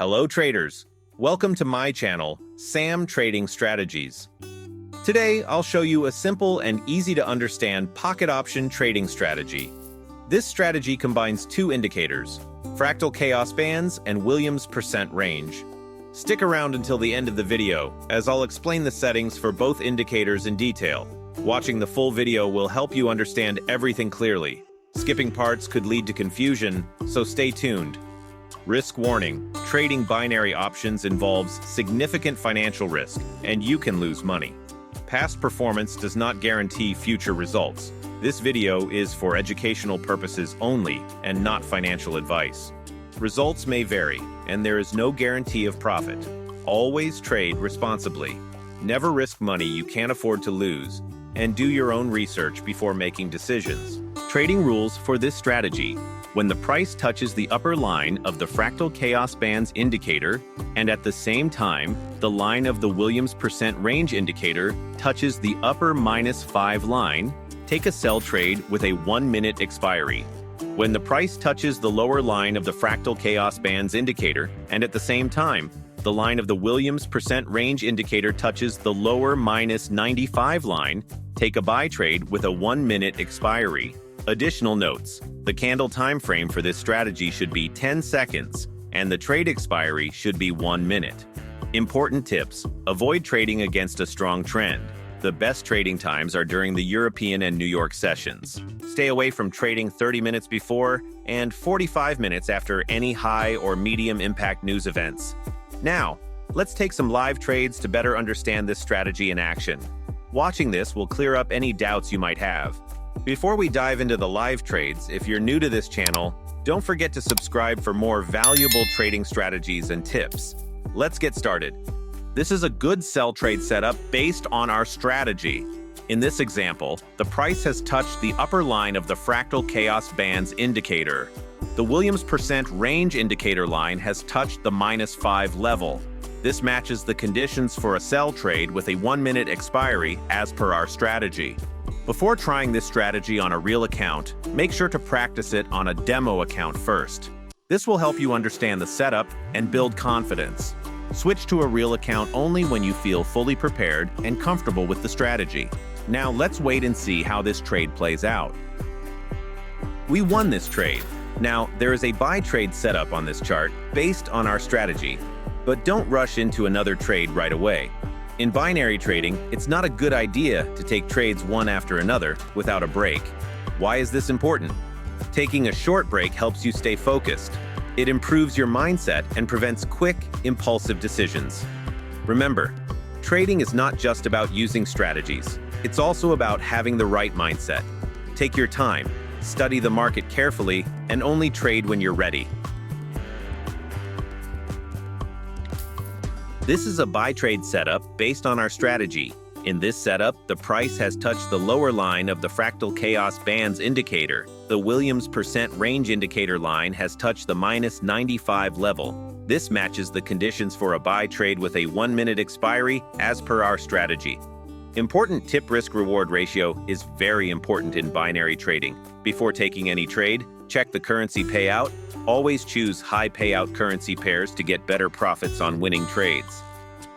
Hello traders, welcome to my channel, Sam Trading Strategies. Today, I'll show you a simple and easy to understand pocket option trading strategy. This strategy combines two indicators, fractal chaos bands and Williams percent range. Stick around until the end of the video, as I'll explain the settings for both indicators in detail. Watching the full video will help you understand everything clearly. Skipping parts could lead to confusion, so stay tuned. Risk warning: trading binary options involves significant financial risk, and you can lose money. Past performance does not guarantee future results. This video is for educational purposes only and not financial advice. Results may vary, and there is no guarantee of profit. Always trade responsibly. Never risk money you can't afford to lose, and do your own research before making decisions. Trading rules for this strategy: when the price touches the upper line of the fractal chaos bands indicator, and at the same time, the line of the Williams percent range indicator touches the upper -5 line, take a sell trade with a 1-minute expiry. When the price touches the lower line of the fractal chaos bands indicator, and at the same time, the line of the Williams percent range indicator touches the lower -95 line, take a buy trade with a 1-minute expiry. Additional notes: the candle time frame for this strategy should be 10 seconds, and the trade expiry should be 1 minute. Important tips: avoid trading against a strong trend. The best trading times are during the European and New York sessions. Stay away from trading 30 minutes before and 45 minutes after any high or medium impact news events. Now, let's take some live trades to better understand this strategy in action. Watching this will clear up any doubts you might have. Before we dive into the live trades, if you're new to this channel, don't forget to subscribe for more valuable trading strategies and tips. Let's get started. This is a good sell trade setup based on our strategy. In this example, the price has touched the upper line of the fractal chaos bands indicator. The Williams percent range indicator line has touched the -5 level. This matches the conditions for a sell trade with a 1-minute expiry as per our strategy. Before trying this strategy on a real account, make sure to practice it on a demo account first. This will help you understand the setup and build confidence. Switch to a real account only when you feel fully prepared and comfortable with the strategy. Now let's wait and see how this trade plays out. We won this trade. Now, there is a buy trade setup on this chart based on our strategy, but don't rush into another trade right away. In binary trading, it's not a good idea to take trades one after another without a break. Why is this important? Taking a short break helps you stay focused. It improves your mindset and prevents quick, impulsive decisions. Remember, trading is not just about using strategies. It's also about having the right mindset. Take your time, study the market carefully, and only trade when you're ready. This is a buy trade setup based on our strategy. In this setup, the price has touched the lower line of the fractal chaos bands indicator. The Williams percent range indicator line has touched the -95 level. This matches the conditions for a buy trade with a 1-minute expiry as per our strategy. Important tip: risk-reward ratio is very important in binary trading. Before taking any trade, check the currency payout. Always choose high payout currency pairs to get better profits on winning trades.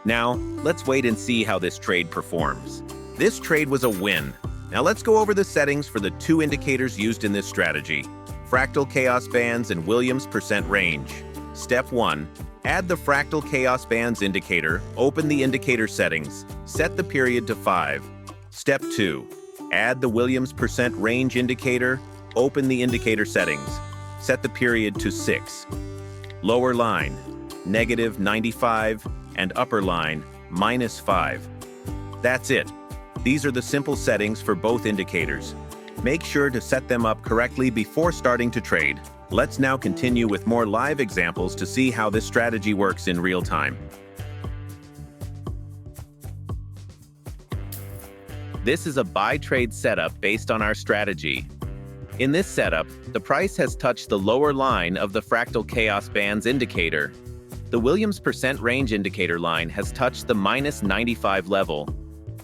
Now, let's wait and see how this trade performs. This trade was a win. Now let's go over the settings for the two indicators used in this strategy: fractal chaos bands and Williams percent range. Step 1. Add the fractal chaos bands indicator, open the indicator settings, set the period to 5. Step 2. Add the Williams percent range indicator, open the indicator settings, set the period to 6. Lower line, -95, and upper line, -5. That's it. These are the simple settings for both indicators. Make sure to set them up correctly before starting to trade. Let's now continue with more live examples to see how this strategy works in real time. This is a buy trade setup based on our strategy. In this setup, the price has touched the lower line of the fractal chaos bands indicator. The Williams percent range indicator line has touched the -95 level.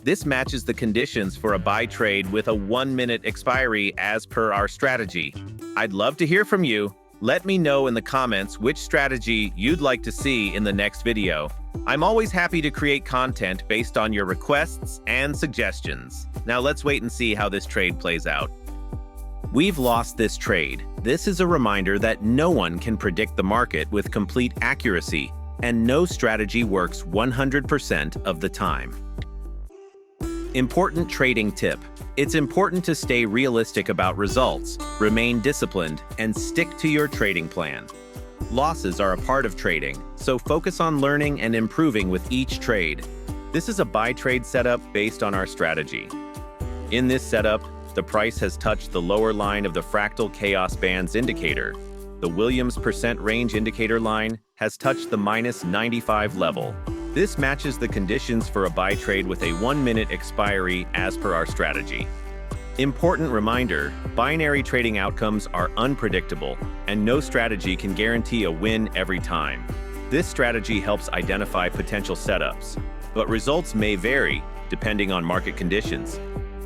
This matches the conditions for a buy trade with a 1-minute expiry as per our strategy. I'd love to hear from you. Let me know in the comments which strategy you'd like to see in the next video. I'm always happy to create content based on your requests and suggestions. Now let's wait and see how this trade plays out. We've lost this trade. This is a reminder that no one can predict the market with complete accuracy, and no strategy works 100% of the time. Important trading tip. It's important to stay realistic about results, remain disciplined, and stick to your trading plan. Losses are a part of trading, so focus on learning and improving with each trade. This is a buy trade setup based on our strategy. In this setup, the price has touched the lower line of the Fractal Chaos Bands indicator. The Williams percent range indicator line has touched the -95 level. This matches the conditions for a buy trade with a 1-minute expiry as per our strategy. Important reminder, binary trading outcomes are unpredictable, and no strategy can guarantee a win every time. This strategy helps identify potential setups, but results may vary depending on market conditions.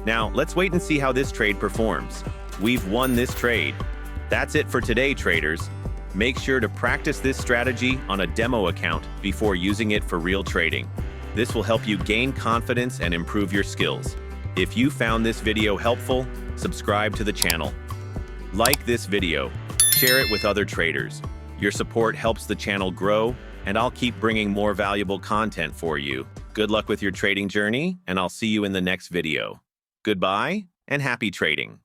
Now, let's wait and see how this trade performs. We've won this trade. That's it for today, traders. Make sure to practice this strategy on a demo account before using it for real trading. This will help you gain confidence and improve your skills. If you found this video helpful, subscribe to the channel. Like this video, share it with other traders. Your support helps the channel grow, and I'll keep bringing more valuable content for you. Good luck with your trading journey, and I'll see you in the next video. Goodbye, and happy trading.